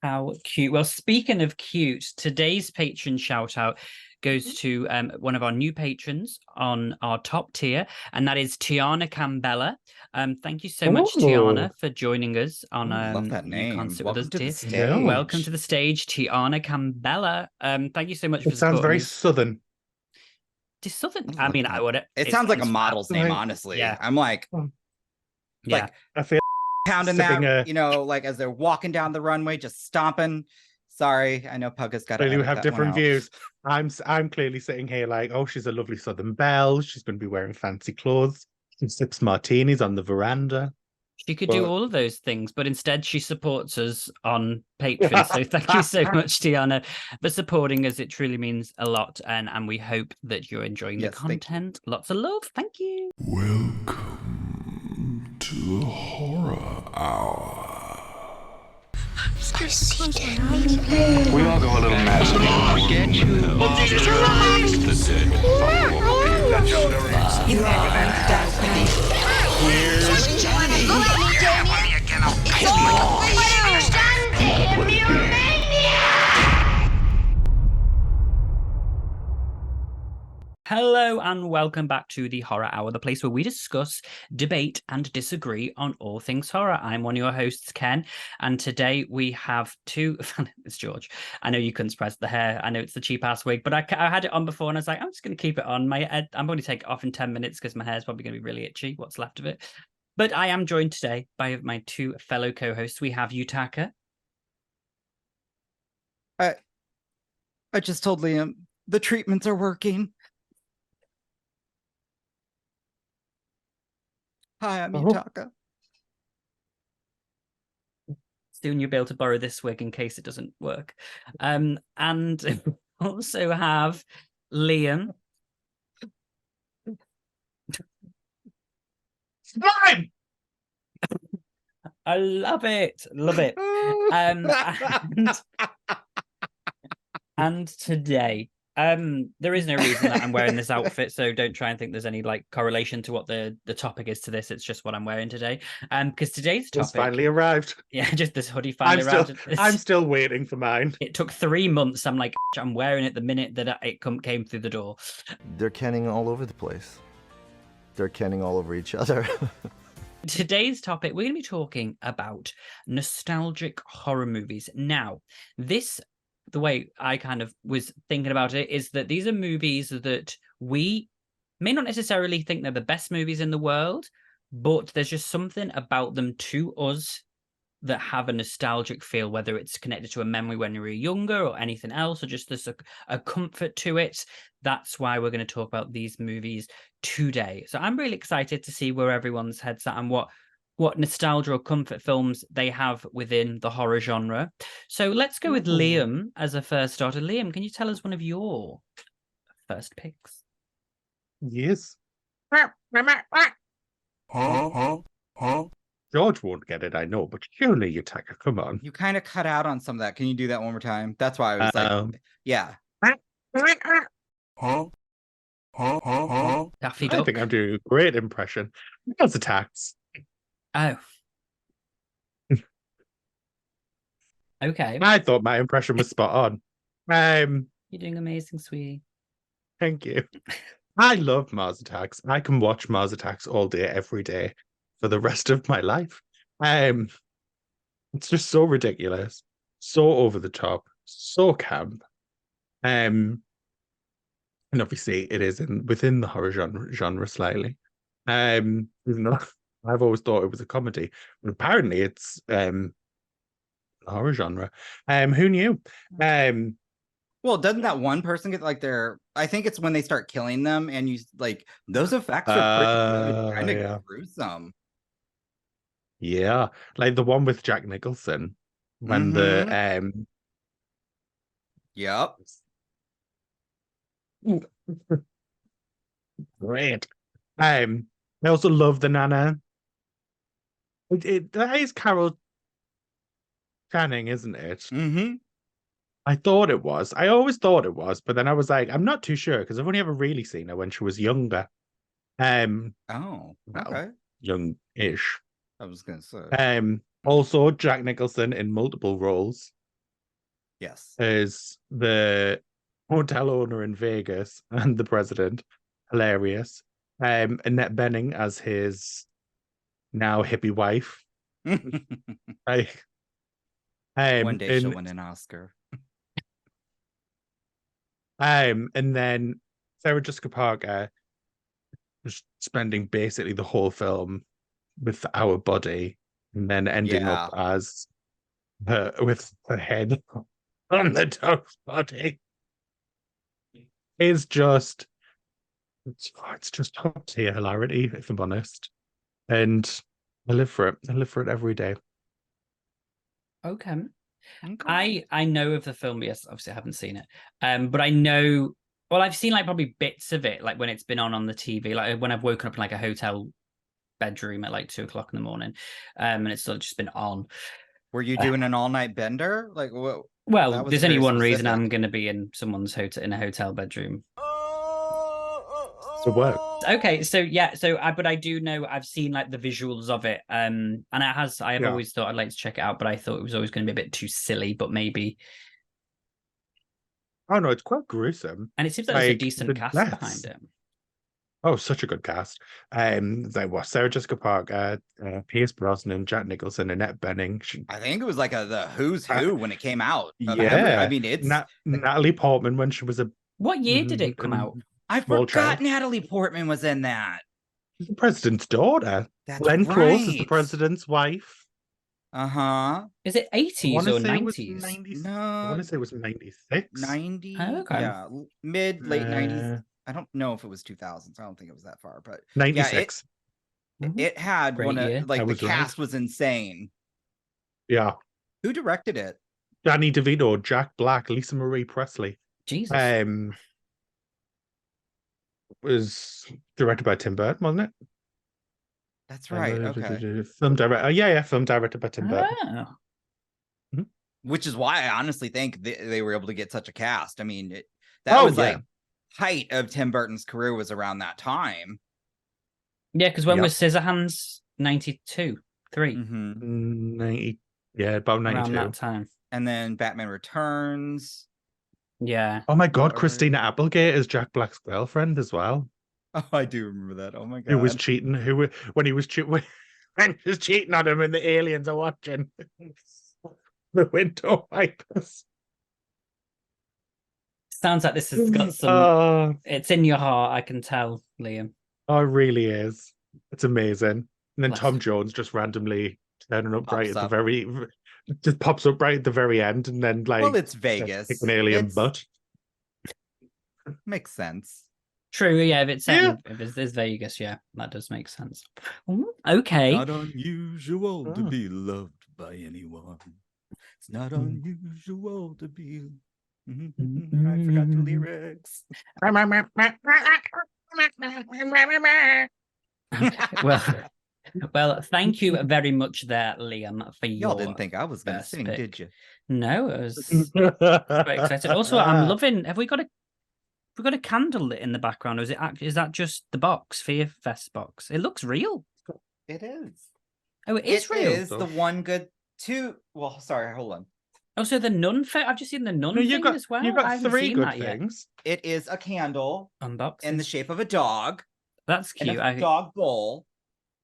How cute. Well, speaking of cute, today's patron shout out goes to one of our new patrons on our top tier, and that is Tiana Cambella. Thank you so much, Tiana, for joining us on love that You Can't name. Sit Welcome With Us, to the dear. stage. Welcome to the stage, Tiana Cambella. Thank you so much for It sounds supporting very us. southern. Just southern. I mean, I would. It sounds like a model's name, Like- honestly. Yeah. I'm like, Yeah. like I feel pounding sipping that, like as they're walking down the runway, just stomping. Sorry, I know Pug has got to clearly we edit have that different one out. views. I'm clearly sitting here like, oh, she's a lovely southern belle. She's going to be wearing fancy clothes. She sips martinis on the veranda. She could do But- all of those things, but instead she supports us on Patreon. So thank you so much, Tiana, for supporting us. It truly means a lot, and we hope that you're enjoying the Yes, thank you. content. Lots of love. Thank you. Welcome to the Horror Hour. We all go a little mad. We get you. The dead Here's Johnny. Hello and welcome back to the Horror Hour, the place where we discuss, debate, and disagree on all things horror. I'm one of your hosts, Ken, and today we have two. It's George. I know you couldn't spread the hair. I know it's the cheap ass wig, but I had it on before, and I was like, I'm just going to keep it on. I'm going to take it off in 10 minutes because my hair is probably going to be really itchy. What's left of it. But I am joined today by my two fellow co-hosts. We have Yutaka. I just told Liam the treatments are working. Hi, I'm Yutaka. Soon you'll be able to borrow this wig in case it doesn't work. And also have Liam. Slime! I love it. Love it. And today, there is no reason that I'm wearing this outfit, so don't try and think there's any like correlation to what the topic is to this. It's just what I'm wearing today. Because today's topic It's finally arrived. Yeah, just this hoodie finally arrived. I'm still waiting for mine. It took 3 months. I'm like, I'm wearing it the minute that it came through the door. They're canning all over the place. They're canning all over each other. Today's topic, we're going to be talking about nostalgic horror movies. Now, the way I kind of was thinking about it is that these are movies that we may not necessarily think they're the best movies in the world, but there's just something about them to us that have a nostalgic feel, whether it's connected to a memory when we were younger or anything else, or just there's a comfort to it. That's why we're going to talk about these movies today. So I'm really excited to see where everyone's head's at and what nostalgia or comfort films they have within the horror genre. So let's go with Liam as a first starter. Liam, can you tell us one of your first picks? Yes. Huh? George won't get it, I know, but surely Yutaka, come on. You kind of cut out on some of that. Can you do that one more time? That's why I was like, yeah. Huh? Daffy I Duck. think I'm doing a great impression. Mars Attacks. Oh. Okay. I thought my impression was spot on. You're doing amazing, sweetie. Thank you. I love Mars Attacks. I can watch Mars Attacks all day, every day, for the rest of my life. It's just so ridiculous, so over the top, so camp. And obviously it is within the horror genre slightly. Even though I've always thought it was a comedy, but apparently it's horror genre. Who knew? Well, doesn't that one person get like I think it's when they start killing them and you like those effects are pretty kind of gruesome. Yeah, like the one with Jack Nicholson when Yep. Great. I also love the Nana. That is Carol Channing, isn't it? Mm-hmm. I thought it was. I always thought it was, but then I was like, I'm not too sure because I've only ever really seen her when she was younger. Oh, okay. Young-ish. I was gonna say. Also Jack Nicholson in multiple roles. Yes. is the hotel owner in Vegas and the president. Hilarious. Annette Bening as his now hippie wife. I, One day she'll and, win an Oscar. and then Sarah Jessica Parker was spending basically the whole film with our body, and then ending Yeah. up as her with the head on the dog's body. It's just it's just top tier hilarity, if I'm honest. And I live for it. I live for it every day. Okay. Okay. I know of the film. Yes, obviously I haven't seen it. But I know. Well, I've seen like probably bits of it, like when it's been on the TV, like when I've woken up in like a hotel bedroom at like 2 o'clock in the morning, and it's sort of just been on. Were you doing an all-night bender? Like what? Well, That was there's only very one reason specific. I'm going to be in someone's in a hotel bedroom. So work. Okay, so yeah, but I do know I've seen like the visuals of it, and I have Yeah. always thought I'd like to check it out, but I thought it was always going to be a bit too silly, but maybe. Oh no, it's quite gruesome. And it seems like there's a Like, decent the cast deaths. behind it. Oh, such a good cast. There was Sarah Jessica Parker, Pierce Brosnan, Jack Nicholson, Annette Bening. I think it was like the who's who when it came out. Of Yeah. I mean, it's Natalie Portman when she was a What year did it come out? I small forgot child. Natalie Portman was in that. She's the president's daughter. That's Glenn Close is the right. president's wife. Uh-huh. Is it 80s or 90s? I want to say it was 96. 90. Oh, okay. Yeah, late 90s. I don't know if it was 2000s. I don't think it was that far, but 96. it had Great one year. of like I the was right. cast was insane. Yeah. Who directed it? Danny DeVito, Jack Black, Lisa Marie Presley. Jesus. Was directed by Tim Burton, wasn't it? That's right. Okay. Film director. Yeah, film directed by Tim Burton. Oh. Which is why I honestly think they were able to get such a cast. I mean, that was like height of Tim Burton's career was around that time. Yeah, because when was Scissorhands? 92, 3. 90, yeah, about 92. Around that time. And then Batman Returns. Yeah. Oh my God, Christina Applegate is Jack Black's girlfriend as well. Oh, I do remember that. Oh my God. Who was cheating? When he was cheating on him, and the aliens are watching the window wipers. Sounds like this has got some. It's in your heart, I can tell, Liam. Oh, it really is. It's amazing. And then Bless Tom him. Jones just randomly turning up right at Pops the very, just pops up right at the very end, and then like, well, it's Vegas. Kick an alien butt. Makes sense. True, yeah. If it's if it's Vegas, yeah, that does make sense. Okay. Not unusual to be loved by anyone. It's not unusual to be. I forgot the lyrics. Well, thank you very much there, Liam, for your. Y'all didn't think I was gonna sing, pick. did you? No, it was very excited. Also, I'm loving. Have we got a candle lit in the background, or is that just the box, Fear Fest box? It looks real. It is. Oh, it is real. It is the one good two. Well, sorry, hold on. Oh, so the nun thing. I've just seen the nun thing as well. You've I got haven't 3 seen good that yet. things. It is a candle Unboxed in the shape of a dog. That's cute. And a dog bowl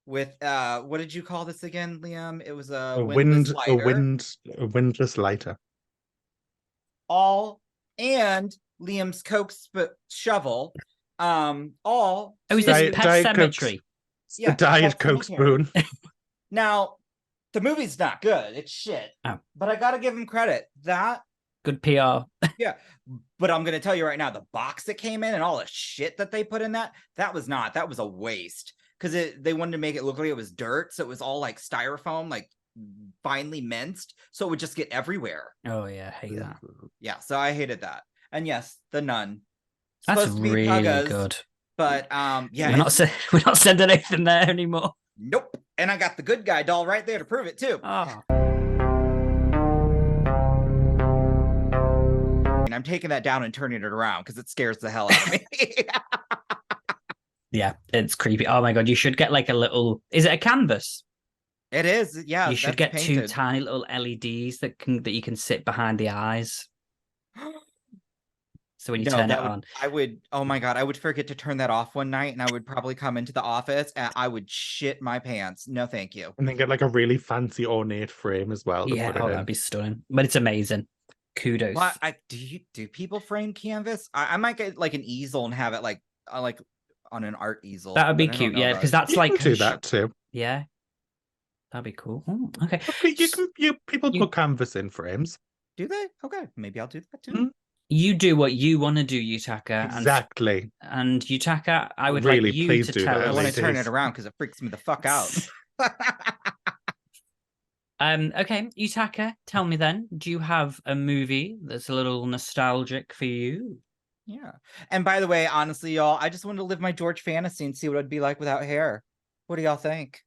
with what did you call this again, Liam? It was a windless lighter. All and Liam's Coke shovel. All. Oh, is this Diet Pet Cemetery? Yeah, Diet Coke spoon. Now, the movie's not good. It's shit. Oh. But I gotta give him credit. That good PR. Yeah. But I'm gonna tell you right now, the box that came in and all the shit that they put in that was a waste. Because they wanted to make it look like it was dirt, so it was all like styrofoam, like finely minced, so it would just get everywhere. Oh yeah, I hate that. Yeah, so I hated that. And yes, the nun. That's Supposed to be really Puggas, good. but yeah, we're not sending anything there anymore. Nope. And I got the good guy doll right there to prove it too. Oh. And I'm taking that down and turning it around because it scares the hell out of me. Yeah, it's creepy. Oh my God, you should get like a little. Is it a canvas? It is. Yeah, You should that's get 2 painted. tiny little LEDs that you can sit behind the eyes. So when you No, turn it that would on, I would oh my god, I would forget to turn that off one night and I would probably come into the office and I would shit my pants. No, thank you. And then get like a really fancy ornate frame as well to yeah, put it oh, in. that'd be stunning. But it's amazing. Kudos. Well, do people frame canvas? I might get like an easel and have it like on an art easel. That would be but I don't cute, know yeah, about because it. that's You like can do that too. yeah, that'd be cool. Oh, okay, People You- put canvas in frames. Do they? Okay, maybe I'll do that too. Mm. you do what you want to do, Yutaka. Exactly. And Yutaka, I would Really, like you please to do tell that, I us. want to turn ladies. it around because it freaks me the fuck out. Okay, Yutaka, tell me then, do you have a movie that's a little nostalgic for you? Yeah. And by the way, honestly, y'all, I just wanted to live my George fantasy and see what it'd be like without hair. What do y'all think?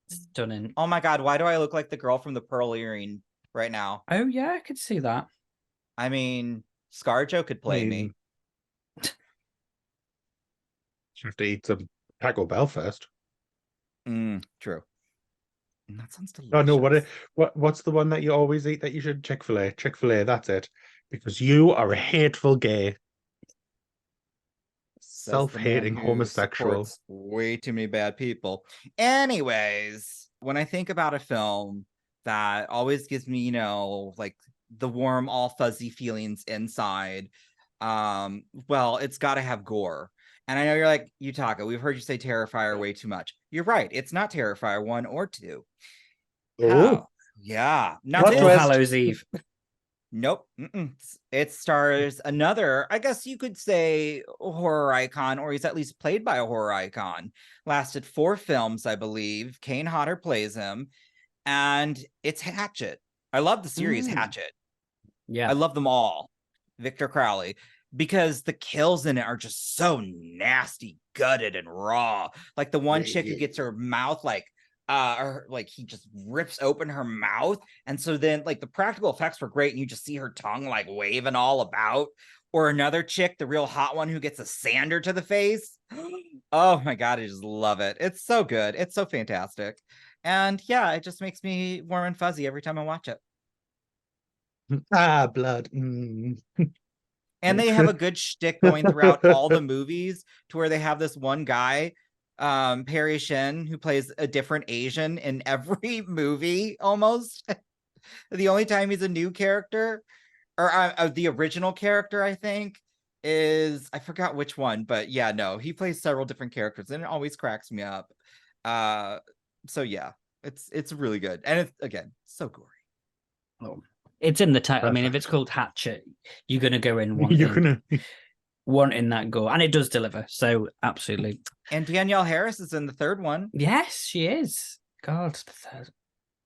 Stunning. Oh my god, why do I look like the girl from the pearl earring right now? Oh yeah, I could see that. I mean, ScarJo could play me. You have to eat some Taco Bell first. True. That sounds delicious. Oh no, what's the one that you always eat that you should? Chick-fil-A. Chick-fil-A, that's it. Because you are a hateful gay. Says the man Self-hating who homosexual. supports way too many bad people. Anyways, when I think about a film that always gives me, like the warm, all fuzzy feelings inside, well, it's got to have gore. And I know you're like, Yutaka, we've heard you say Terrifier way too much. You're right. It's not Terrifier 1 or 2. Oh, Yeah. Now What this, All twist? Hallows Eve. Nope. It stars another, I guess you could say, horror icon, or he's at least played by a horror icon. Lasted 4 films, I believe. Kane Hodder plays him. And it's Hatchet. I love the series Hatchet. Yeah. I love them all. Victor Crowley. Because the kills in it are just so nasty, gutted, and raw. Like the one chick who gets her mouth or like he just rips open her mouth, and so then like the practical effects were great and you just see her tongue like waving all about. Or another chick, the real hot one, who gets a sander to the face. Oh my god, I just love it. It's so good. It's so fantastic. And yeah, it just makes me warm and fuzzy every time I watch it. blood. And they have a good shtick going throughout all the movies, to where they have this one guy, Perry Shin, who plays a different Asian in every movie almost. The only time he's a new character, or the original character, I think, is, I forgot which one, but yeah, no, he plays several different characters and it always cracks me up. So yeah, it's really good. And it's, again, so gory. Oh, it's in the title. I mean, if Perfect. it's called Hatchet, you're gonna go in You're wanting that gore, and it does deliver. So absolutely. And Danielle Harris is in the third one. Yes, she is. God, the third.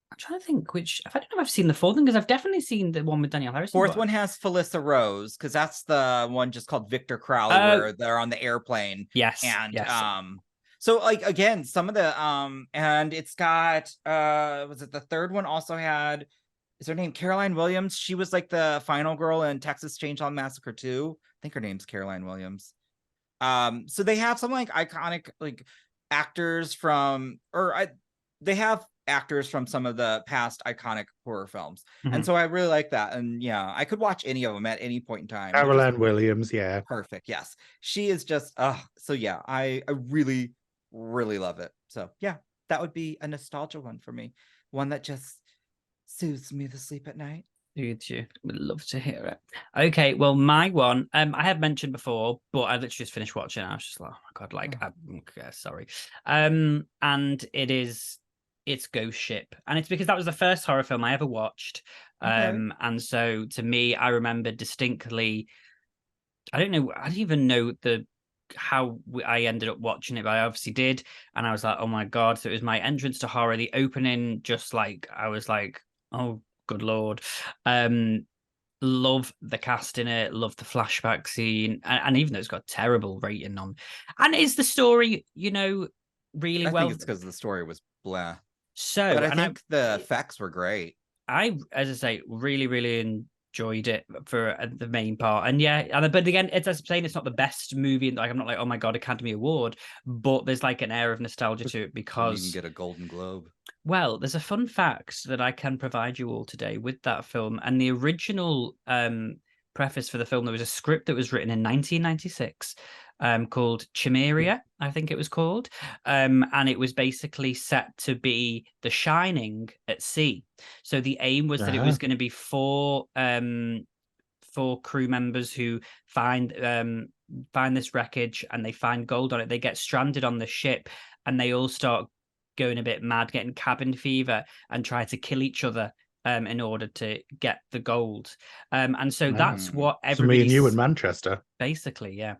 I'm trying to think which. I don't know if I've seen the fourth one, because I've definitely seen the one with Danielle Harris. Fourth one has Felissa Rose, because that's the one just called Victor Crowley, where they're on the airplane. Yes. And yes. so like again, some of the and it's got was it the third one also had, is her name Caroline Williams? She was like the final girl in Texas Chainsaw Massacre 2. I think her name's Caroline Williams. So they have some like iconic like actors from, they have actors from some of the past iconic horror films. And so I really like that. And yeah, I could watch any of them at any point in time. Caroline Williams, yeah. Perfect. Yes. She is just so yeah, I really, really love it. So yeah, that would be a nostalgia one for me. One that just soothes me to sleep at night. Would you? Would love to hear it. Okay, well, my one, I have mentioned before, but I literally just finished watching it. I was just like, oh my god, like, okay, sorry. And it's Ghost Ship, and it's because that was the first horror film I ever watched. And so to me, I remember distinctly. I don't even know how I ended up watching it, but I obviously did, and I was like, oh my god! So it was my entrance to horror. The opening, just like I was like, oh good lord. Love the cast in it, love the flashback scene, and even though it's got a terrible rating on, and is the story, really I well. think it's because the story was blah. So, but I think the effects were great. I, as I say, really, really enjoyed it for the main part, and yeah, but again, as I'm saying, it's not the best movie. Like, I'm not like, oh my god, Academy Award, but there's like an air of nostalgia to it because you can get a Golden Globe. Well, there's a fun fact that I can provide you all today with that film, and the original preface for the film, there was a script that was written in 1996 called Chimeria, I think it was called. And it was basically set to be The Shining at sea. So the aim was that it was going to be four crew members who find this wreckage, and they find gold on it. They get stranded on the ship, and they all start going a bit mad, getting cabin fever, and try to kill each other in order to get the gold. And so that's what So me everybody and you in Manchester. basically, yeah.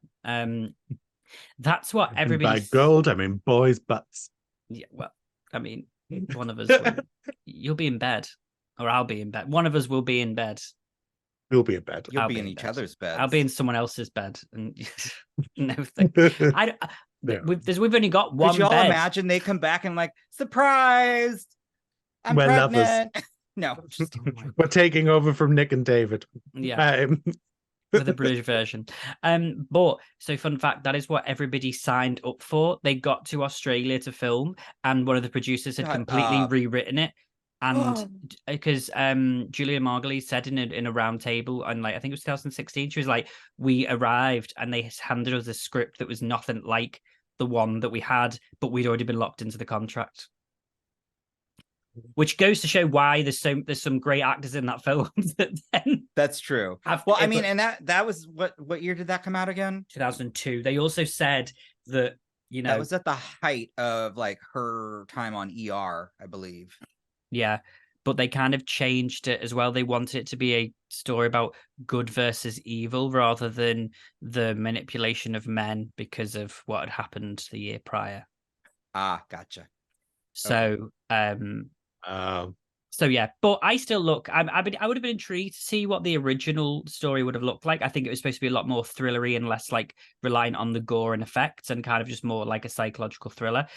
That's what And everybody by gold, I mean boys' butts. Yeah, well, I mean, one of us you'll be in bed, or I'll be in bed. One of us will be in bed. We'll be in bed. You'll I'll be in each bed. other's beds. I'll be in someone else's bed, and no thing. Yeah. We've only got one Could you all bed. imagine they come back and like, surprised, I'm We're lovers. pregnant. No. We're taking over from Nick and David. Yeah, with the British version. But so fun fact, that is what everybody signed up for. They got to Australia to film, and one of the producers had Shut completely up. rewritten it. And because Julia Margulies said in a round table, and like I think it was 2016, she was like, we arrived and they handed us a script that was nothing like the one that we had, but we'd already been locked into the contract. Which goes to show why there's some great actors in that film that then That's true. Well, I mean, and that was what year did that come out again? 2002. They also said that, you know, That was at the height of like her time on ER, I believe. yeah, but they kind of changed it as well. They wanted it to be a story about good versus evil rather than the manipulation of men because of what had happened the year prior. Ah, gotcha. So, so yeah, but I still look. I would have been intrigued to see what the original story would have looked like. I think it was supposed to be a lot more thrillery and less like reliant on the gore and effects, and kind of just more like a psychological thriller.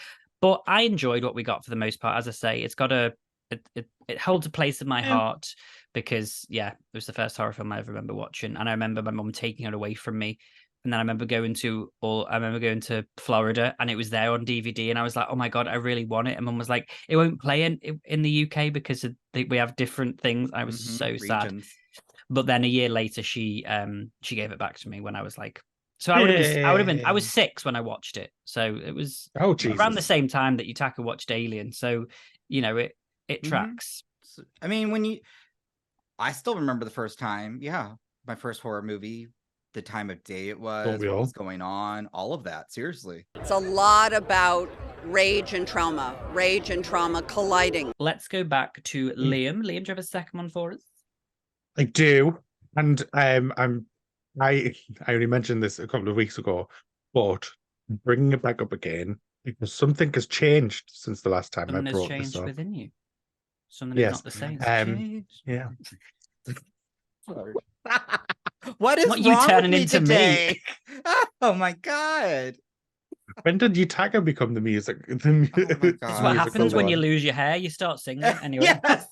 But I enjoyed what we got for the most part. As I say, it's got it holds a place in my heart because it was the first horror film I ever remember watching, and I remember my mum taking it away from me. And then I remember going to Florida, and it was there on DVD, and I was like, "Oh my god, I really want it." And Mum was like, "It won't play in the UK because we have different things." I was so sad. But then a year later, she gave it back to me when I was like, so I was 6 when I watched it, so it was around the same time that Yutaka watched Alien. So you know it tracks. I mean, I still remember the first time. Yeah, my first horror movie. The time of day it was, what was going on, all of that. Seriously. It's a lot about rage and trauma colliding. Let's go back to Liam. Liam, do you have a second one for us? I do. And I only mentioned this a couple of weeks ago, but bringing it back up again, because something has changed since the last time I brought this up. Something has changed within you. Something is not the same. Yeah. What is what wrong you turning with me into today? Oh my god! When did Yutaka become the music? Oh my God. This is what happens when you lose your hair. You start singing anyway. Yes.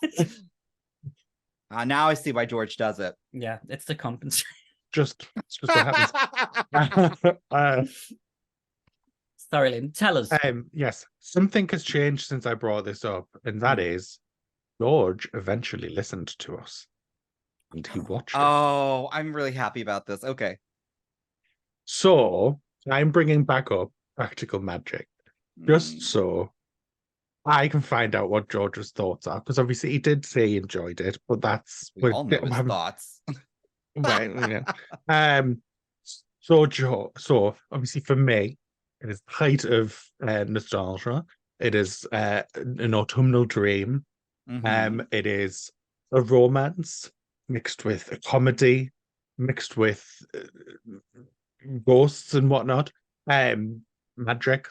Now I see why George does it. Yeah, it's the compensation. It's just what happens. Sorry, Liam. Tell us. Yes, something has changed since I brought this up, and that is George eventually listened to us. And he watched it. Oh, I'm really happy about this. Okay. So I'm bringing back up practical magic, just so I can find out what George's thoughts are, because obviously he did say he enjoyed it, but that's we all know his thoughts. Right. Yeah. So obviously for me, it is the height of nostalgia. It is an autumnal dream. It is a romance mixed with a comedy, mixed with ghosts and whatnot. Magic,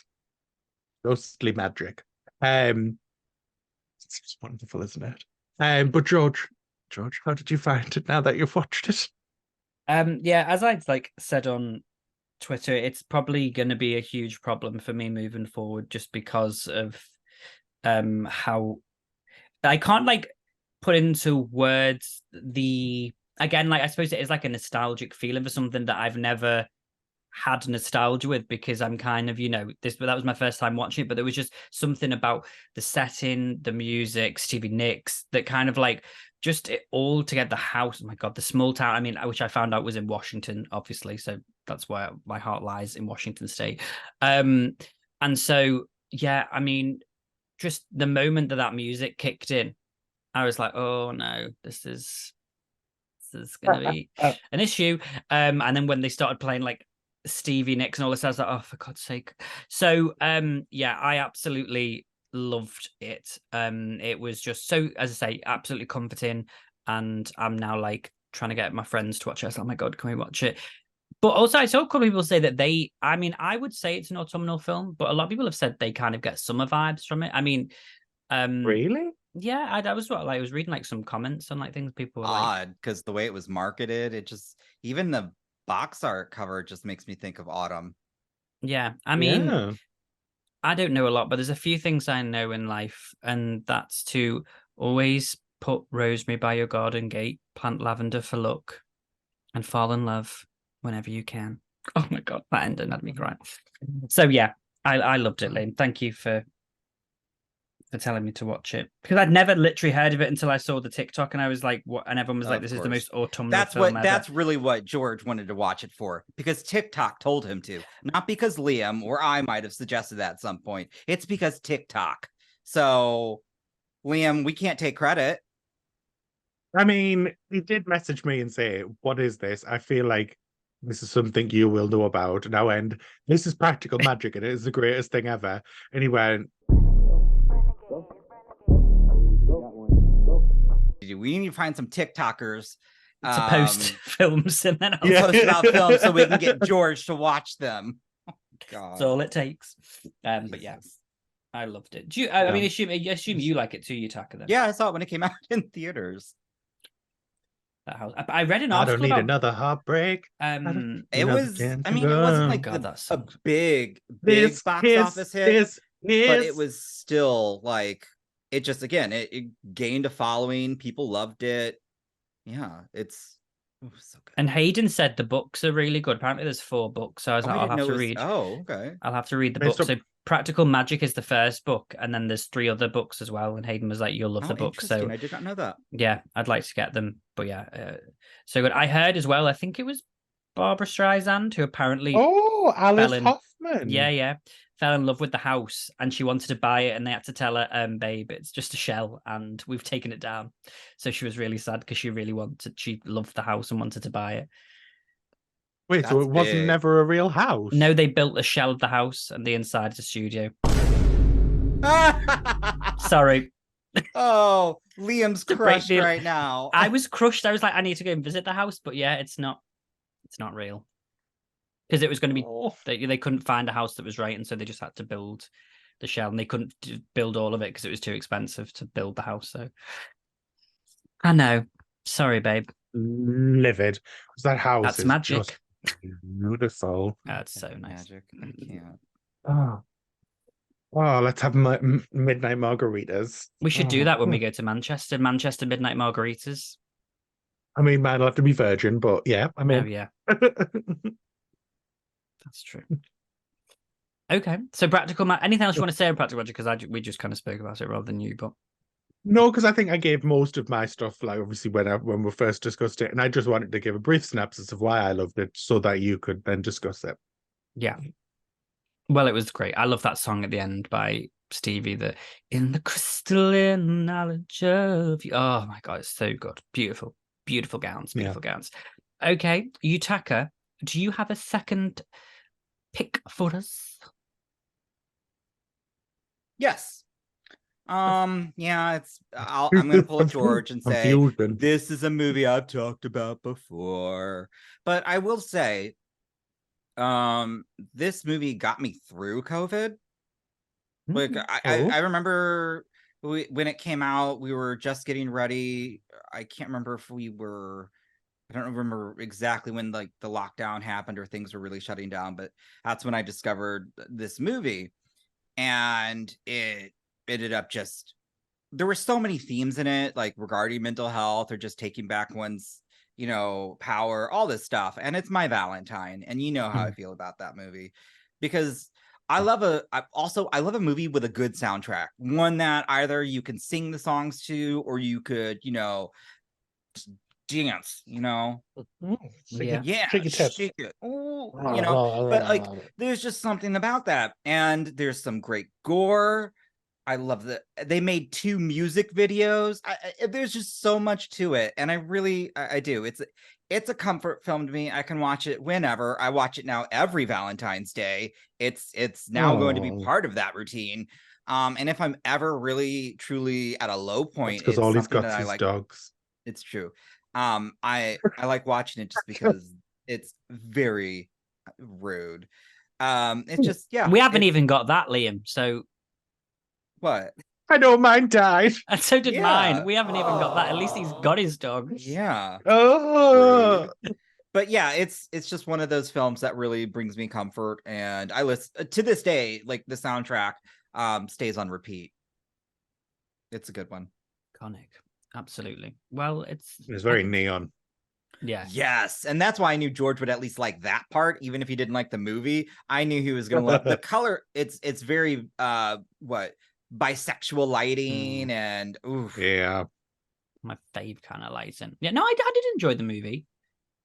ghostly magic. It's just wonderful, isn't it? But George, how did you find it now that you've watched it? Yeah, as I'd said on Twitter, it's probably going to be a huge problem for me moving forward, just because of how I can't put into words I suppose it is like a nostalgic feeling for something that I've never had nostalgia with, because I'm kind of, that was my first time watching it, but there was just something about the setting, the music, Stevie Nicks, that kind of like just it all together. The house, oh my God, the small town. I mean, which I found out was in Washington, obviously. So that's where my heart lies, in Washington State. And so, yeah, I mean, just the moment that music kicked in, I was like, oh no, this is going to be an issue. And then when they started playing like Stevie Nicks and all this, I was like, oh, for God's sake. So yeah, I absolutely loved it. It was just so, as I say, absolutely comforting. And I'm now like trying to get my friends to watch it. I was like, oh my God, can we watch it? But also, I saw a couple of people say that I would say it's an autumnal film, but a lot of people have said they kind of get summer vibes from it. I mean, Really? yeah, I was I was reading like some comments on like things people were like, Odd, because the way it was marketed, it just, even the box art cover just makes me think of autumn. yeah. I mean, Yeah. I don't know a lot, but there's a few things I know in life, and that's to always put rosemary by your garden gate, plant lavender for luck, and fall in love whenever you can. Oh my God, that ending had me crying. So yeah, I loved it, Lynn. Thank you for telling me to watch it, because I'd never literally heard of it until I saw the TikTok, and I was like, "What?" And everyone was like, Of "This is the course. most autumnal That's film what ever." that's really what George wanted to watch it for, because TikTok told him to, not because Liam or I might have suggested that at some point. It's because TikTok. So Liam, we can't take credit. I mean, he did message me and say, "What is this? I feel like this is something you will know about." And I went, "This is practical magic, and it is the greatest thing ever." And he went, We need to find some TikTokers to post films, and then I'll to post about films so we can get George to watch them. Oh, God. That's all it takes. But yeah, Jesus. I loved it. Do you? I mean, assume you like it too, Yutaka. Then Yeah, I saw it when it came out in theaters. that house. I read an "I don't article need about. another heartbreak." It was. I mean, it wasn't like God, a big This box is office hit, this but is. it was still like, it just, again, it gained a following. People loved it. Yeah, it was so good. And Hayden said the books are really good. Apparently, there's 4 books, so I was like, I'll have to read. Oh, okay. I'll have to read the Based book. on- So Practical Magic is the first book, and then there's 3 other books as well. And Hayden was like, "You'll love the book." So Interesting. I did not know that. yeah, I'd like to get them. But yeah, so good. I heard as well, I think it was Barbara Streisand who apparently Oh, Alice fell in. Hoffman. Yeah, fell in love with the house, and she wanted to buy it, and they had to tell her, babe, it's just a shell, and we've taken it down. So she was really sad because she loved the house and wanted to buy it. Wait, so That's it wasn't big. never a real house? No, they built a shell of the house, and the inside is a studio. Sorry. Oh, Liam's To break crushed the- right now. I was crushed. I was like, I need to go and visit the house, but yeah, it's not real, because it was going to be they couldn't find a house that was right, and so they just had to build the shell, and they couldn't build all of it because it was too expensive to build the house. So I know, sorry, babe. Livid. Was that house? That's is magic. just beautiful. That's so nice. Magic. I can't. Oh, let's have midnight margaritas. We should do that when we Oh. go to Manchester. Manchester midnight margaritas. I mean, mine'll have to be virgin, but yeah, I Oh mean, yeah, that's true. Okay, so practical. Anything else you want to say on practical magic? Because we just kind of spoke about it rather than you, but no, because I think I gave most of my stuff, like obviously when we first discussed it, and I just wanted to give a brief synopsis of why I loved it, so that you could then discuss it. yeah. Well, it was great. I love that song at the end by Stevie. The "In the crystalline knowledge of you." Oh my God, it's so good. Beautiful, beautiful gowns. Beautiful gowns. Okay, Yutaka, do you have a second pick for us? Yes. Yeah, I'm gonna pull a George and say, Confusion. this is a movie I've talked about before. But I will say, this movie got me through COVID. Like, I remember when it came out, we were just getting ready. I can't remember if I don't remember exactly when like the lockdown happened or things were really shutting down, but that's when I discovered this movie. And it ended up there were so many themes in it, like regarding mental health or just taking back one's power, all this stuff. And it's my Valentine. And you know how I feel about that movie, because I love a movie with a good soundtrack. One that either you can sing the songs to, or you could, just dance, Shake your tits. shake it. Ooh, but like there's just something about that. And there's some great gore. I love that they made 2 music videos. There's just so much to it, and I do. It's a comfort film to me. I can watch it whenever. I watch it now every Valentine's Day. It's now going to be part of that routine. And if I'm ever really truly at a low point, because it's all he's something got that I is like. dogs. It's true. I like watching it just because it's very rude. It's just We haven't even got that, Liam. So what? I know mine died. and so did Yeah. mine. We haven't even got that. At least he's got his dog. Yeah. Oh, But yeah, it's just one of those films that really brings me comfort, and I listen to this day. Like the soundtrack stays on repeat. It's a good one. Iconic. Absolutely. Well, it's very neon. Yeah. Yes, and that's why I knew George would at least like that part, even if he didn't like the movie. I knew he was gonna like the color. It's very bisexual lighting, and oof. Yeah, my fave kind of lighting. Yeah, no, I did enjoy the movie,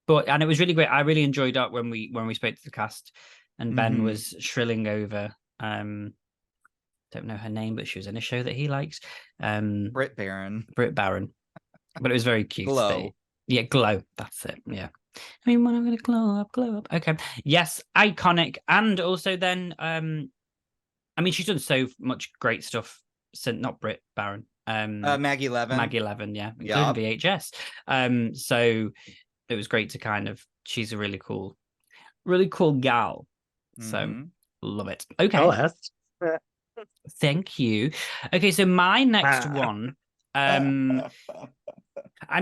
and it was really great. I really enjoyed that when we spoke to the cast, and Ben was shrilling over. Don't know her name, but she was in a show that he likes. Britt Baron. But it was very cute. Glow. Yeah, Glow. That's it. Yeah. I mean, when I'm gonna glow up. Okay. Yes, iconic. And also then, I mean, she's done so much great stuff since not Britt Baron. Maggie Levin. Yeah, including VHS. So it was great to kind of. She's a really cool gal. So love it. Okay. Oh, yes. Thank you. Okay, so my next one. I'm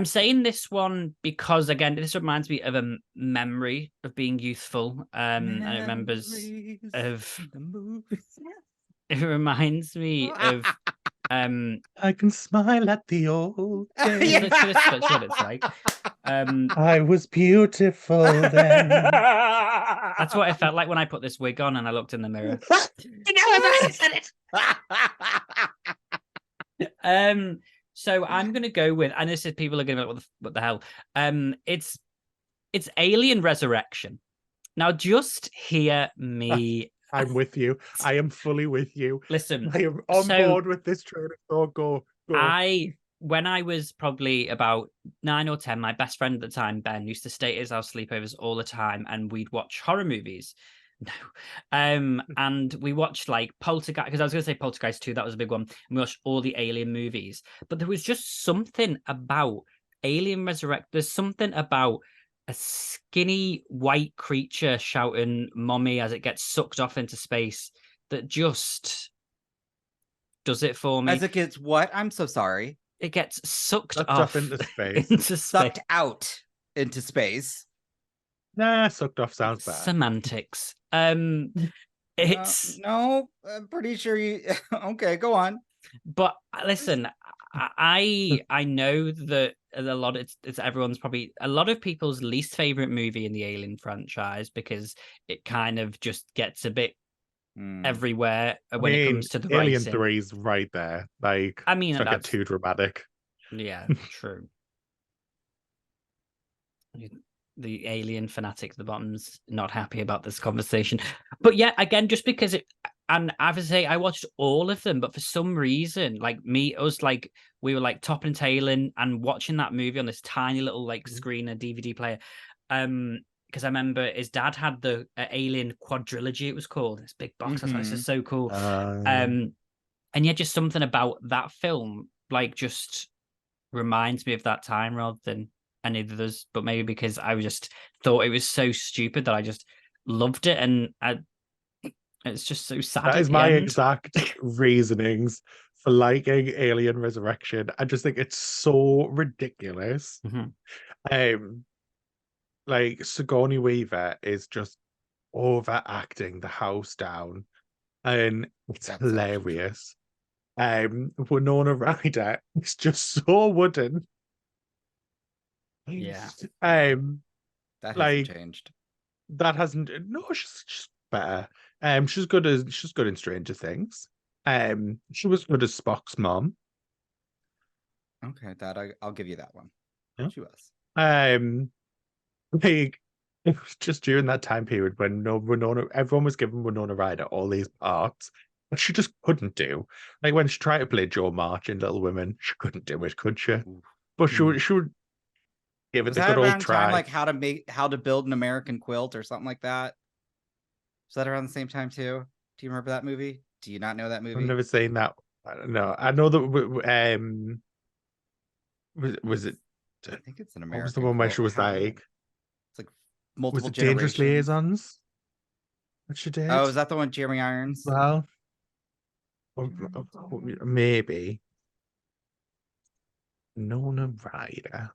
saying this one because again, this reminds me of a memory of being youthful. And it reminds me of I can smile at the old days. That's what it's like. I was beautiful then. That's what I felt like when I put this wig on and I looked in the mirror. I said it. So I'm gonna go with, and this is people are gonna be like, what the hell? It's Alien Resurrection. Now just hear me. I'm with you. I am fully with you. Listen, I am on board with this train of thought. Go. When I was probably about 9 or 10, my best friend at the time, Ben, used to stay at his house sleepovers all the time, and we'd watch horror movies. No. And we watched like Poltergeist, because I was going to say Poltergeist 2, that was a big one. And we watched all the Alien movies. But there was just something about Alien Resurrect. There's something about a skinny white creature shouting "mommy" as it gets sucked off into space that just does it for me. As it gets what? I'm so sorry. It gets sucked off into space. Sucked out into space. Nah, sucked off sounds bad. Semantics. It's no, I'm pretty sure you. Okay, go on. But listen, I know that a lot. It's everyone's probably a lot of people's least favorite movie in the Alien franchise because it kind of just gets a bit everywhere when it comes to the Alien writing. 3's right there. Like, I mean, it's that's too dramatic. Yeah, true. The alien fanatic at the bottom's not happy about this conversation. But yeah, again, just because and I have to say, I watched all of them, but for some reason, like we were like top and tailing and watching that movie on this tiny little like screen, a DVD player. Because I remember his dad had the Alien quadrilogy, it was called, this big box. I was like, this is so cool. And yeah, just something about that film, like, just reminds me of that time rather than any of those. But maybe because I just thought it was so stupid that I just loved it, and it's just so sad. That is my exact reasonings for liking Alien Resurrection. I just think it's so ridiculous. Like, Sigourney Weaver is just overacting the house down, and it's hilarious. Winona Ryder is just so wooden. Yeah. That hasn't like changed. that hasn't. No, she's better. She's good in Stranger Things. She was good as Spock's mom. Okay, I'll give you that one. Yeah. She was. Like it was just during that time period when everyone was giving Winona Ryder all these parts, but she just couldn't do. Like when she tried to play Jo March in Little Women, she couldn't do it, could she? Ooh. But she would give it Was the that good old around time try. like how to build an American quilt or something like that? Was that around the same time too? Do you remember that movie? Do you not know that I've movie? never seen that. I don't know. I know that. Was it? I think it's an What was the American one where quilt. she was How- like? it's like Was multiple it Dangerous generations. Liaisons? That she did. Oh, is that the one Jeremy Irons? Well, maybe Nona Ryder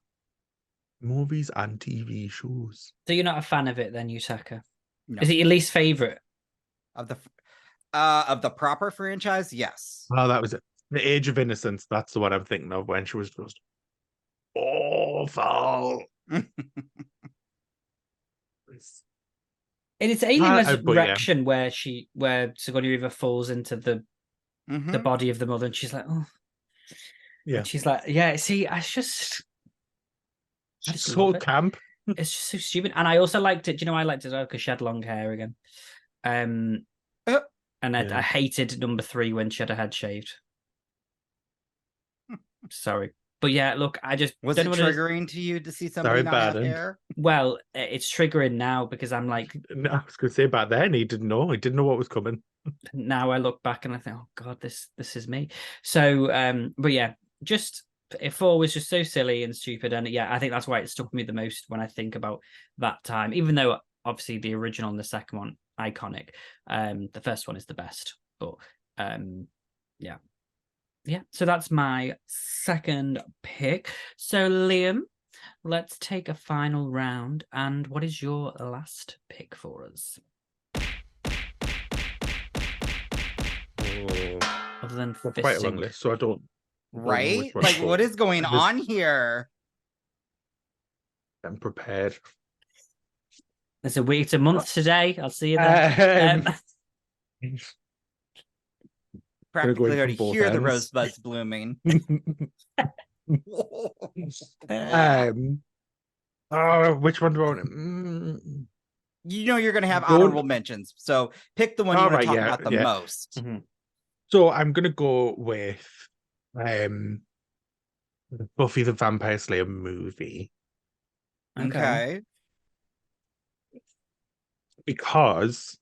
movies and TV shows. So you're not a fan of it then, Yutaka? No. Is it your least favorite? Of the proper franchise? Yes. Oh, that was it. The Age of Innocence. That's the one I'm thinking of when she was just awful. It's Alien But yeah. Resurrection where Sigourney Weaver falls into the Mhm. body of the mother and she's like, oh. Yeah. And she's like, yeah, see, I just It's love so it. camp. It's just so stupid. And I also liked it. Do you know I liked it because she had long hair again. And I hated number 3 when she had her head shaved. Sorry. But yeah, look, I just Was don't it know what triggering to you to see somebody not have hair? Well, it's triggering now because I'm like, No, I was going to say back then he didn't know. He didn't know what was coming. now I look back and I think, oh God, this is me. So, but yeah, just 4 was just so silly and stupid, and yeah, I think that's why it stuck with me the most when I think about that time. Even though obviously the original and the second one iconic, the first one is the best. But yeah. So that's my second pick. So Liam, let's take a final round. And what is your last pick for us? Other than Quite a long fisting. list, so I don't. Right? Like, what is going on here? I'm prepared. It's a week, it's a month today. I'll see you then. Practically already both hear the ends. rosebuds blooming. Which one do I want? You know you're going to have Don't- honorable mentions, so pick the one you want to talk about the most. So I'm gonna go with Buffy the Vampire Slayer movie Okay. because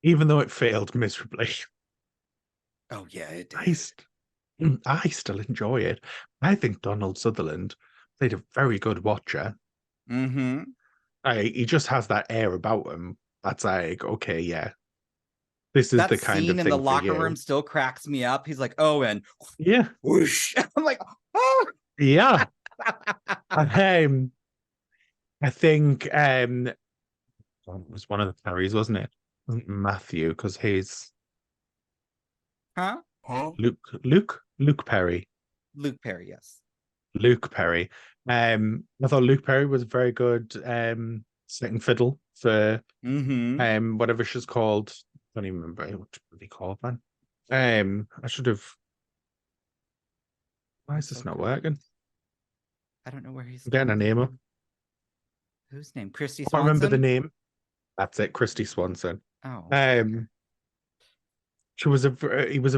even though it failed miserably, Oh yeah, it did. I still enjoy it. I think Donald Sutherland played a very good Watcher. Mm-hmm. He just has that air about him. That's like, okay, yeah, this is That the kind scene of in thing the for locker you. room still cracks me up. He's like, oh, and Yeah, whoosh. I'm like, oh. yeah. I think it was one of the Perrys, wasn't it? Wasn't Matthew, because he's Huh? Luke Perry. Luke Perry, yes. Luke Perry. I thought Luke Perry was a very good second fiddle for Mm-hmm. whatever she's called. I don't even remember what they called, man. I should have. Why is this not working? I don't know where he's I'm getting a name up. Whose name? Christy I Swanson? can't remember the name. That's it, Christy Swanson. Oh. He was a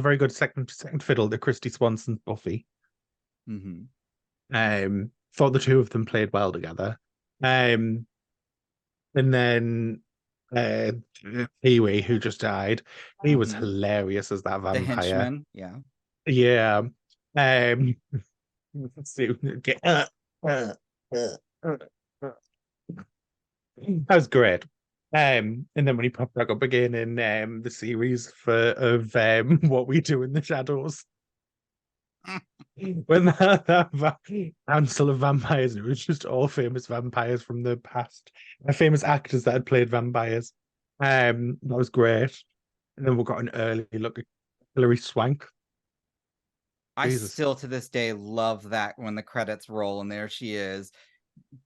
very good second fiddle to Christy Swanson's Buffy. Mm-hmm. Thought the two of them played well together. And then Pee-wee, who just died, he was hilarious as that The vampire. henchman, yeah. Yeah. Let's see. That was great. And then when he popped back up again in the series of What We Do in the Shadows. When that council of vampires, it was just all famous vampires from the past, famous actors that had played vampires. That was great. And then we got an early look at Hilary Swank. I Jesus. still to this day love that when the credits roll and there she is,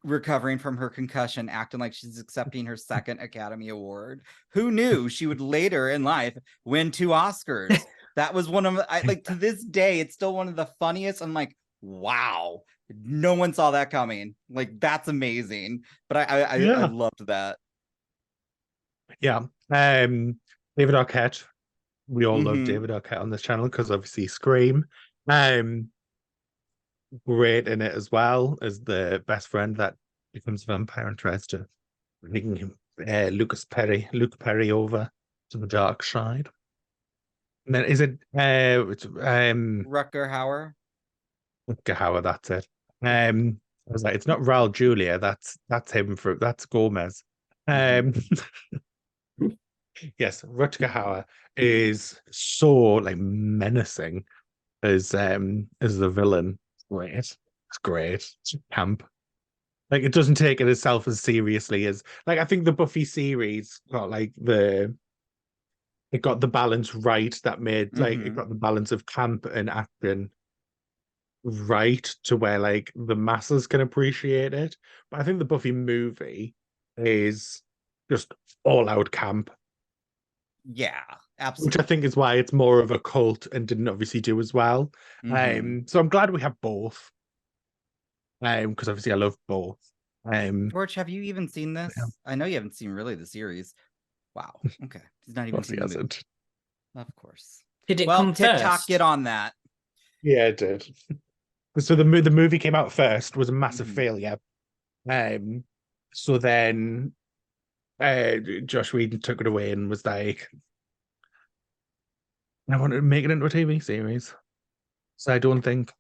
recovering from her concussion, acting like she's accepting her second Academy Award. Who knew she would later in life win 2 Oscars? That was one of like to this day, it's still one of the funniest. I'm like, wow, no one saw that coming. Like that's amazing. But I Yeah. loved that. Yeah. David Arquette. We all love Mhm. David Arquette on this channel because obviously Scream. Great in it as well as the best friend that becomes a vampire and tries to bring him Luke Perry over to the dark side. And then is it Rutger Hauer. Howard, that's it. I was like, it's not Raul Julia, that's that's Gomez. Yes, Rutger Hauer is so like menacing as the villain. Great. It's great. It's camp. Like it doesn't take it itself as seriously as like I think the Buffy series got like it got the balance right that made like it got the balance of camp and action right to where like the masses can appreciate it. But I think the Buffy movie is just all out camp. Yeah, Which absolutely. I think is why it's more of a cult and didn't obviously do as well. So I'm glad we have both. Because obviously I love both. George, have you even seen this? Yeah. I know you haven't seen really the series. Wow. Okay. He's not even Of course he seen the movie. hasn't. Of course. Did it Well, come TikTok, first? get on that. Yeah, it did. So the movie came out first, was a massive Mhm. failure. So then Josh Whedon took it away and was like, I wanted to make it into a TV series. So I think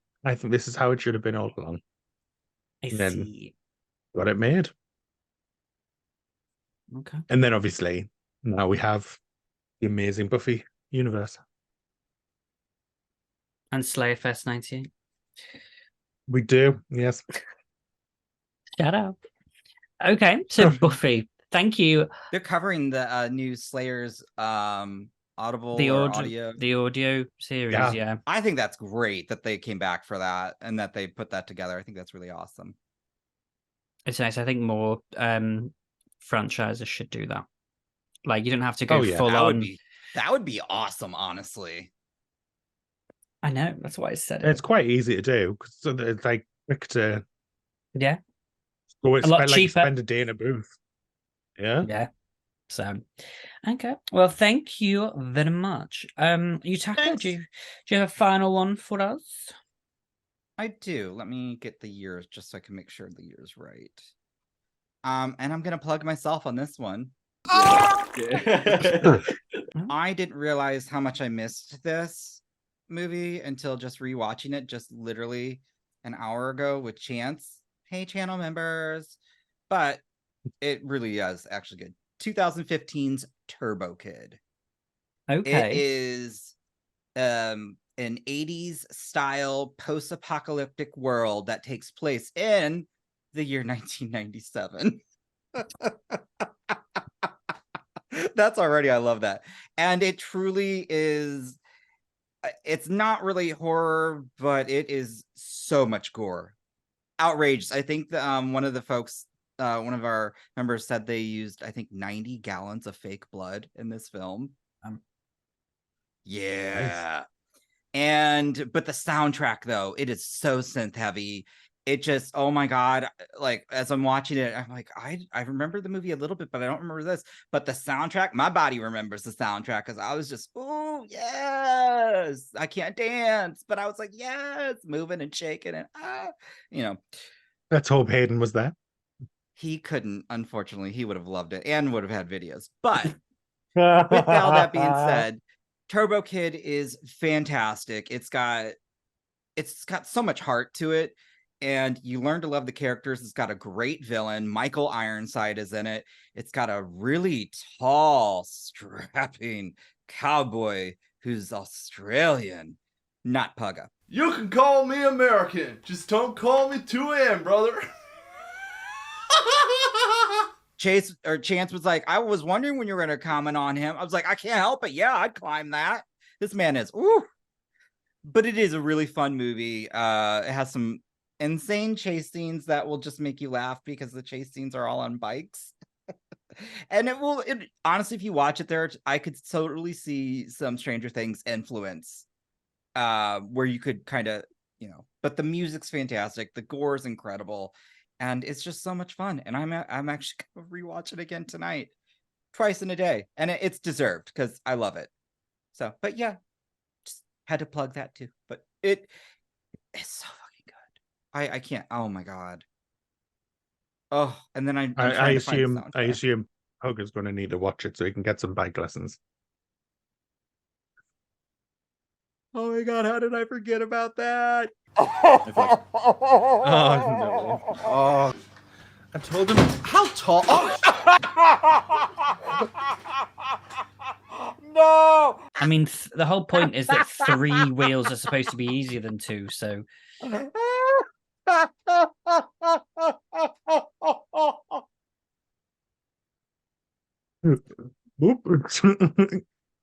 this is how it should have been all along. I And then see. got it made. Okay. And then obviously now we have the amazing Buffy universe. And Slayerfest 98. We do, yes. Shout out. Okay, so Buffy, thank you. They're covering the new Slayer's Audible The or audio, audio. the audio series, Yeah. yeah. I think that's great that they came back for that and that they put that together. I think that's really awesome. It's nice. I think more franchises should do that. Like you don't have to go Oh, yeah. full on. That would be awesome, honestly. I know, that's why I said it. It's quite easy to do. So that it's like quick to Yeah. go A lot spend, cheaper. spend a day in a booth. Yeah. Yeah. So okay. Well, thank you very much. Yutaka, Thanks. do you have a final one for us? I do. Let me get the years just so I can make sure the year's right. And I'm gonna plug myself on this one. I didn't realize how much I missed this movie until just rewatching it just literally an hour ago with Chance. Hey, channel members. But it really is actually good. 2015's Turbo Kid. It Okay. is an 80s style post-apocalyptic world that takes place in the year 1997. That's already, I love that. And it truly is, it's not really horror, but it is so much gore. Outrageous. I think the, one of the folks, one of our members said they used, I think, 90 gallons of fake blood in this film. Yeah. Nice. But the soundtrack, though, it is so synth heavy. It just, oh my God, like as I'm watching it, I'm like, I remember the movie a little bit, but I don't remember this. But the soundtrack, my body remembers the soundtrack because I was just, oh yes, I can't dance, but I was like, yes, moving and shaking and you know. Let's hope Hayden was there. He couldn't, unfortunately. He would have loved it and would have had videos. But with all that being said, Turbo Kid is fantastic. It's got so much heart to it. And you learn to love the characters. It's got a great villain. Michael Ironside is in it. It's got a really tall, strapping cowboy who's Australian, not Pugga. You can call me American. Just don't call me 2AM, brother. Chance was like, I was wondering when you were going to comment on him. I was like, I can't help it. Yeah, I'd climb that. This man is, ooh. But it is a really fun movie. It has some insane chase scenes that will just make you laugh because the chase scenes are all on bikes. And it honestly, if you watch it there, I could totally see some Stranger Things influence, where you could kind of, but the music's fantastic, the gore is incredible, and it's just so much fun. And I'm actually gonna rewatch it again tonight, twice in a day, and it's deserved because I love it. So, but yeah, just had to plug that too. But it's so fucking good. I can't. Oh my god. Oh, and then I'm I trying to find the soundtrack. assume Hogan's going to need to watch it so he can get some bike lessons. Oh my god, how did I forget about that? Oh no. Oh, I told him how tall. No. I mean, the whole point is that 3 wheels are supposed to be easier than 2, so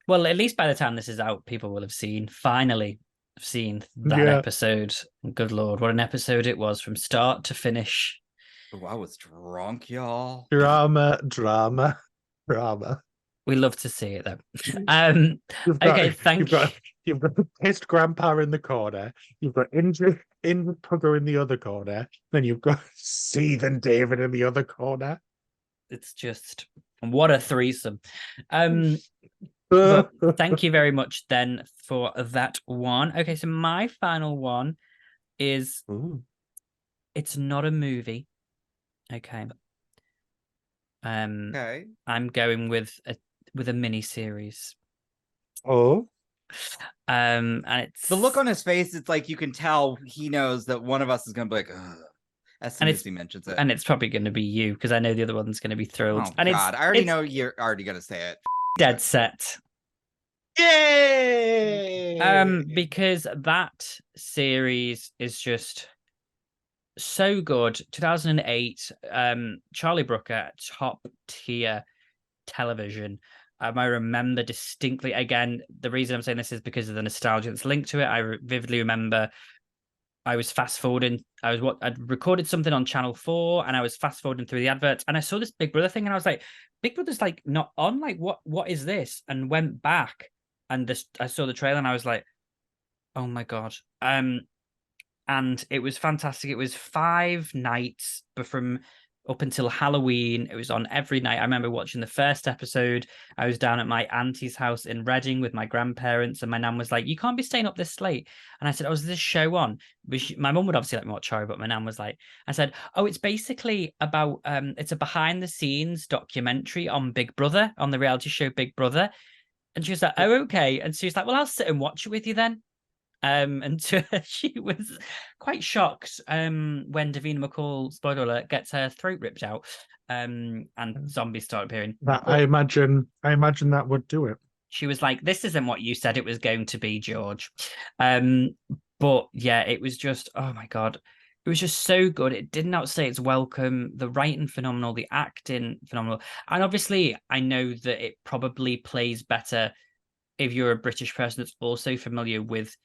well, at least by the time this is out, people will have finally seen that episode. Good lord, what an episode it was from start to finish. Oh, I was drunk, y'all. Drama. We love to see it though. You've got the pissed grandpa in the corner, you've got injured Tugger in the other corner, then you've got seething David in the other corner. It's just what a threesome. But thank you very much then for that one. Okay, so my final one is it's not a movie. Okay. Okay. I'm going with a mini series. Oh. And it's the look on his face, it's like you can tell he knows that one of us is gonna be like, ugh, as soon as he mentions it. And it's probably gonna be you, because I know the other one's gonna be thrilled. Oh and god, I already know you're already gonna say it. Dead Set. Yay! Because that series is just so good. 2008, Charlie Brooker, top tier television. I remember distinctly, again, the reason I'm saying this is because of the nostalgia that's linked to it. I vividly remember I was fast forwarding. I'd recorded something on Channel 4 and I was fast forwarding through the adverts and I saw this Big Brother thing and I was like, Big Brother's like not on, like what is this? And went back and I saw the trailer and I was like, oh my god. And it was fantastic. It was 5 nights, but from up until Halloween, it was on every night. I remember watching the first episode. I was down at my auntie's house in Reading with my grandparents, and my nan was like, "You can't be staying up this late." And I said, "Oh, is this show on?" My mum would obviously let me watch horror, but my nan was like, I said, "Oh, it's basically about it's a behind the scenes documentary on Big Brother, on the reality show Big Brother." And she was like, "Oh, okay." And she was like, "Well, I'll sit and watch it with you then." And she was quite shocked when Davina McCall, spoiler alert, gets her throat ripped out, and zombies start appearing. I imagine that would do it. She was like, "This isn't what you said it was going to be, George." But yeah, it was just, oh my god, it was just so good. It didn't outstay its welcome. The writing phenomenal, the acting phenomenal, and obviously, I know that it probably plays better if you're a British person that's also familiar with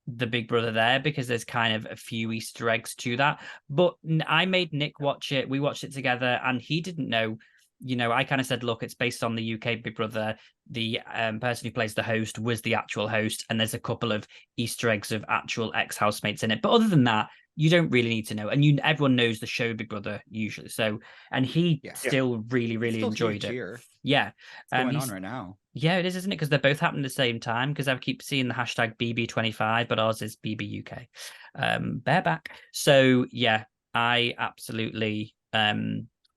the Big Brother there, because there's kind of a few Easter eggs to that. But I made Nick watch it. We watched it together and he didn't know. I kind of said, look, it's based on the UK Big Brother. The person who plays the host was the actual host, and there's a couple of Easter eggs of actual ex-housemates in it. But other than that, you don't really need to know. And everyone knows the show Big Brother usually. So, and he still really, really enjoyed it. Here. Yeah. It's going on right now. Yeah, it is, isn't it? Because they're both happening at the same time. Because I keep seeing the hashtag BB25, but ours is BBUK. Bareback. So yeah, I absolutely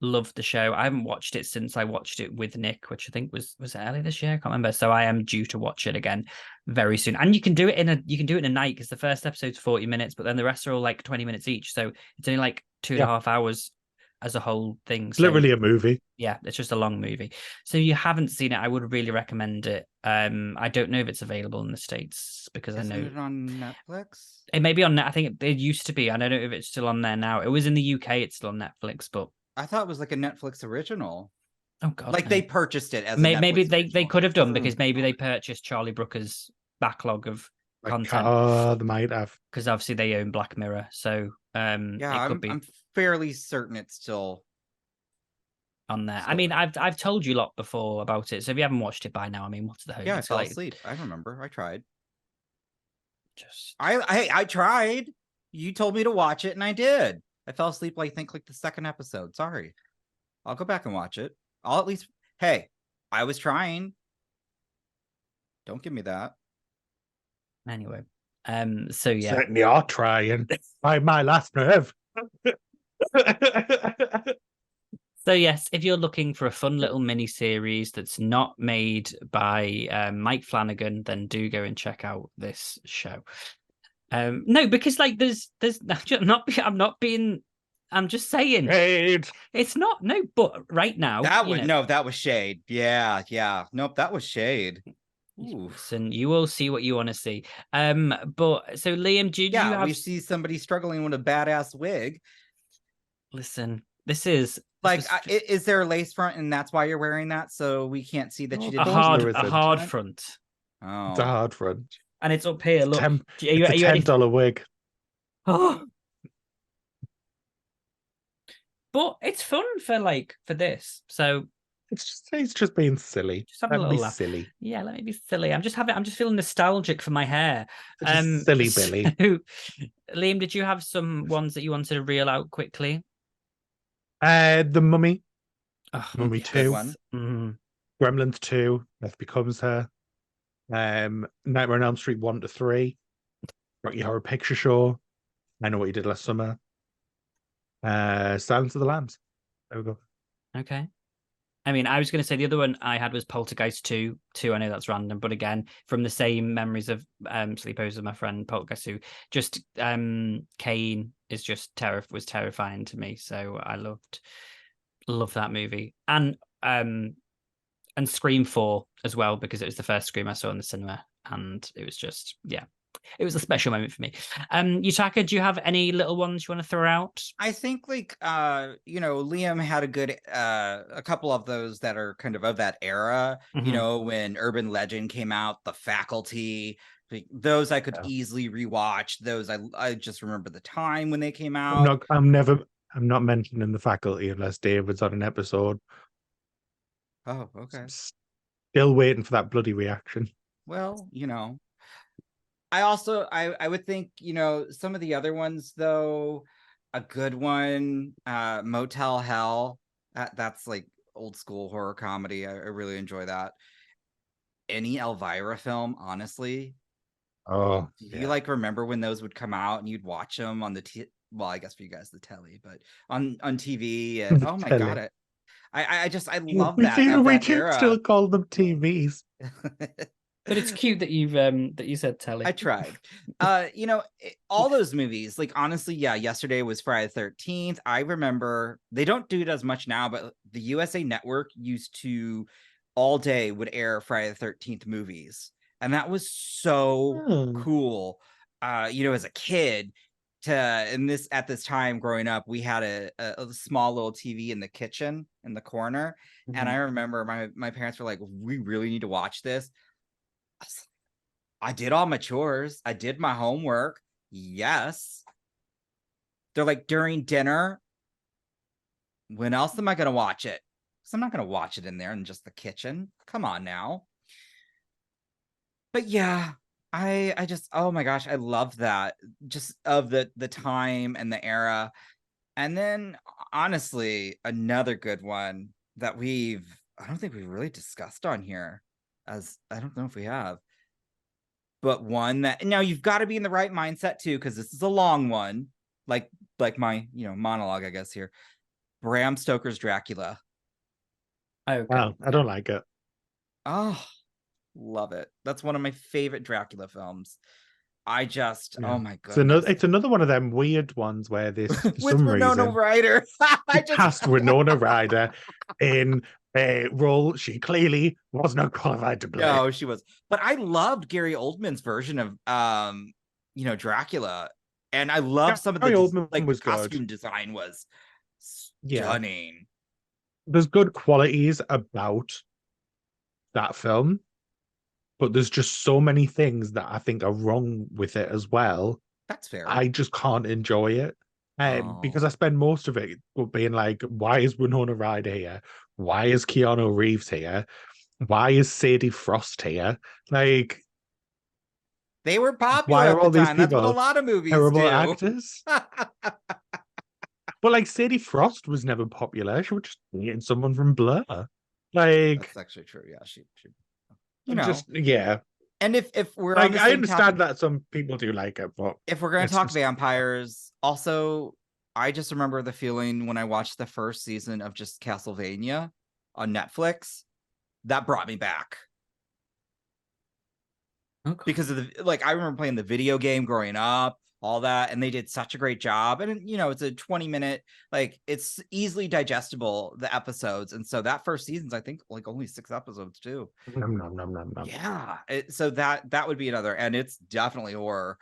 loved the show. I haven't watched it since I watched it with Nick, which I think was early this year. I can't remember. So I am due to watch it again very soon. And you can do it in a night, because the first episode's 40 minutes, but then the rest are all like 20 minutes each. So it's only like 2.5 hours as a whole thing. It's literally a movie. Yeah, it's just a long movie. So you haven't seen it, I would really recommend it. I don't know if it's available in the States, because I know it on Netflix. It may be on Net. I think it used to be. I don't know if it's still on there now. It was in the UK. It's still on Netflix, but I thought it was like a Netflix original. Oh god, like they purchased it as maybe they could have done, because maybe they purchased Charlie Brooker's backlog of content. Oh, they might have. Because obviously they own Black Mirror, so Yeah, it could be I'm fairly certain it's still on there. I still mean, there. I've told you a lot before about it, so if you haven't watched it by now, I mean, what's the hope? Yeah, I It's fell like asleep. I remember. I tried. just I tried. You told me to watch it, and I did. I fell asleep. I think like the second episode. Sorry. I'll go back and watch it. I'll at least. Hey, I was trying. Don't give me that. anyway. So yeah. Certainly are trying. By my last nerve. So yes, if you're looking for a fun little mini series that's not made by Mike Flanagan, then do go and check out this show. No, because like there's I'm not being I'm just saying Shade. it's not no, but right now That was no, that was shade. Yeah. Nope, that was shade. Ooh. Listen, you will see what you want to see. But so Liam, did you have we see somebody struggling with a badass wig. Listen, this is Like, is there a lace front, and that's why you're wearing that, so we can't see that you did a hard front. Oh, It's a hard front, and it's up here. Look, it's a $10 wig. Oh, but it's fun for this. So It's just being silly. just have a Let little me laugh. silly. Yeah, let me be silly. I'm just feeling nostalgic for my hair. Just silly Billy. So, Liam, did you have some ones that you wanted to reel out quickly? The Mummy. Oh, Mummy yes. 2. Mhm. Gremlins 2. Beth Becomes Her. Nightmare on Elm Street 1 to 3. Rocky Horror Picture Show. I Know What You Did Last Summer. Silence of the Lambs. There we go. Okay. I mean, I was going to say the other one I had was Poltergeist 2. I know that's random, but again, from the same memories of Sleepovers with my friend Poltergeist 2, just Kane is just was terrifying to me. So I loved that movie. And Scream 4 as well, because it was the first Scream I saw in the cinema, and it was just it was a special moment for me. Yutaka, do you have any little ones you want to throw out? I think Liam had a good a couple of those that are kind of that era. Mhm. When Urban Legend came out, The Faculty, those I could easily rewatch. Those I just remember the time when they came out. I'm not mentioning The Faculty unless David's on an episode. Oh, okay. Still waiting for that bloody reaction. Well, I also I would think, some of the other ones though, a good one, Motel Hell. That's like old school horror comedy. I really enjoy that. Any Elvira film, honestly. Oh, do you remember when those would come out and you'd watch them on well, I guess for you guys the telly, but on TV, and oh my god, I love that. We do still call them TVs. But it's cute that you said telly. I tried. All those movies, like honestly, yesterday was Friday the 13th. I remember they don't do it as much now, but the USA Network used to all day would air Friday the 13th movies. And that was so cool. As a kid, at this time growing up, we had a small little TV in the kitchen in the corner. Mm-hmm. And I remember my parents were like, we really need to watch this. I did all my chores. I did my homework. Yes. They're like, during dinner, when else am I going to watch it? Because I'm not going to watch it in there in just the kitchen. Come on now. But yeah, I just, oh my gosh, I love that. Just of the time and the era. And then, honestly, another good one that I don't think we've really discussed on here. I don't know if we have, but one that now you've got to be in the right mindset too, because this is a long one, like my monologue, I guess here. Bram Stoker's Dracula. Okay. Wow, I don't like it. Oh, love it. That's one of my favorite Dracula films. I just, oh my goodness. It's another one of them weird ones where this for with some Winona reason Ryder. cast Winona Ryder in a role she clearly was not qualified to play. No, she was. But I loved Gary Oldman's version of Dracula, and I love some of the costume design was stunning. Yeah. There's good qualities about that film, but there's just so many things that I think are wrong with it as well. That's fair. I just can't enjoy it. Because Oh. I spend most of it being like, why is Winona Ryder here? Why is Keanu Reeves here? Why is Sadie Frost here? Like, They were popular why at are the all these time. That's what a people lot of movies terrible do. actors? But like Sadie Frost was never popular. She was just dating someone from Blur. Like, That's actually true. Yeah, she just yeah. And if we're on Like, the I same understand topic, that some people do like it, but if we're gonna it's talk just- vampires, also, I just remember the feeling when I watched the first season of just Castlevania on Netflix. That brought me back. Okay. Because of I remember playing the video game growing up, all that, and they did such a great job. And it's a 20-minute, it's easily digestible, the episodes. And so that first season's, I think, only 6 episodes too. Nom, nom, nom, nom, nom. Yeah. So that would be another, and it's definitely horror.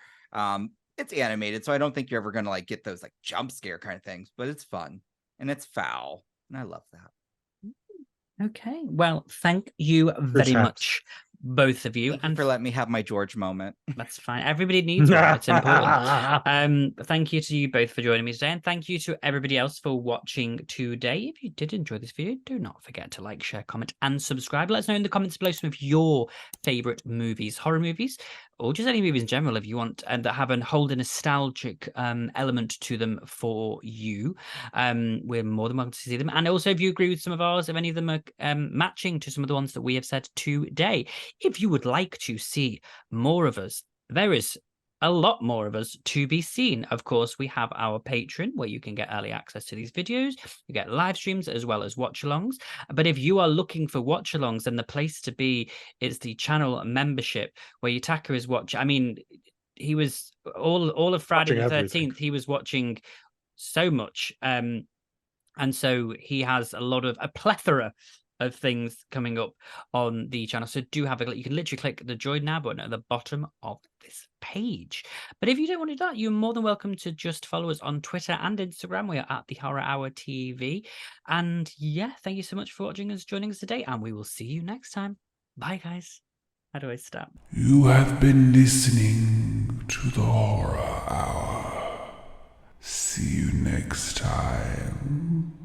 It's animated, so I don't think you're ever gonna get those jump scare kind of things, but it's fun and it's foul, and I love that. Okay. Well, thank you very chat. much, both of you. Thank you for letting me have my George moment. That's fine. Everybody needs one. It's important. Thank you to you both for joining me today, and thank you to everybody else for watching today. If you did enjoy this video, do not forget to like, share, comment, and subscribe. Let us know in the comments below some of your favorite movies, horror movies, or just any movies in general, if you want, and that hold a nostalgic element to them for you. We're more than welcome to see them. And also, if you agree with some of ours, if any of them are matching to some of the ones that we have said today. If you would like to see more of us, there is a lot more of us to be seen. Of course, we have our Patreon, where you can get early access to these videos. You get live streams as well as watch-alongs. But if you are looking for watch-alongs, then the place to be is the channel membership, where Yutaka is watching. I mean, he was all of Friday the 13th. He was watching so much, and so he has a plethora of things coming up on the channel. So do have a look. You can literally click the join now button at the bottom of this page. But if you don't want to do that, you're more than welcome to just follow us on Twitter and Instagram. We are at the Horror Hour TV. And yeah, thank you so much for watching us, joining us today, and we will see you next time. Bye, guys. How do I stop? You have been listening to the Horror Hour. See you next time.